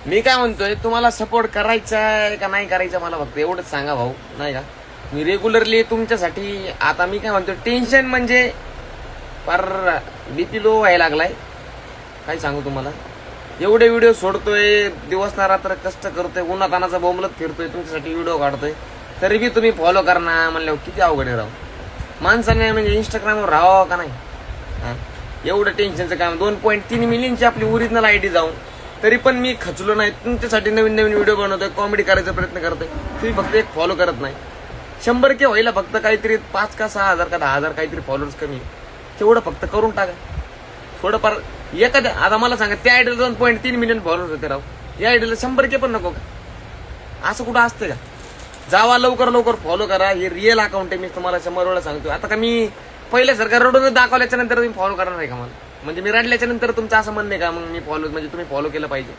मी काय म्हणतोय, तुम्हाला सपोर्ट करायचा आहे का नाही करायचा मला फक्त एवढंच सांगा भाऊ, नाही का? मी रेग्युलरली तुमच्यासाठी, आता मी काय म्हणतोय, टेन्शन म्हणजे पर बीपी लो व्हायला लागलाय. काय सांगू तुम्हाला, एवढे व्हिडिओ सोडतोय, दिवस ना रात्र कष्ट करतोय, उन्हातानाचा बोंबलत फिरतोय, तुमच्यासाठी व्हिडिओ काढतोय, तरी बी तुम्ही फॉलो करणार म्हणल्यावर किती अवघड आहे राव. माणसाने म्हणजे इंस्टाग्रामवर राहावं का नाही? एवढं टेन्शनचं काम. 2.3 मिलियनची आपली ओरिजिनल आयडी जाऊन तरी पण मी खचलो नाही. तुमच्यासाठी नवीन नवीन व्हिडिओ बनवतोय, कॉमेडी करायचा प्रयत्न करतोय, तुम्ही फक्त एक फॉलो करत नाही. 100K व्हायला फक्त काहीतरी 5 का 6,000 का 10,000 काहीतरी फॉलोअर्स कमी, तेवढं फक्त करून टाका थोडंफार. एखाद्या, आता मला सांगा, त्या आयडीला 2.3 मिलियन फॉलोअर्स होते राव, या आयडीला 100K पण नको का? असं कुठं असतं का? जावा लवकर लवकर फॉलो करा. हे रिअल अकाउंट आहे, मी तुम्हाला 100 वेळा सांगतो. आता का मी पहिल्यासारखं रडून दाखवल्याच्या नंतर तुम्ही फॉलो करणार नाही का मला? म्हणजे मी रडल्याच्या नंतर तुमचं असं म्हणणं आहे का मग मी फॉलो, म्हणजे तुम्ही फॉलो केलं पाहिजे?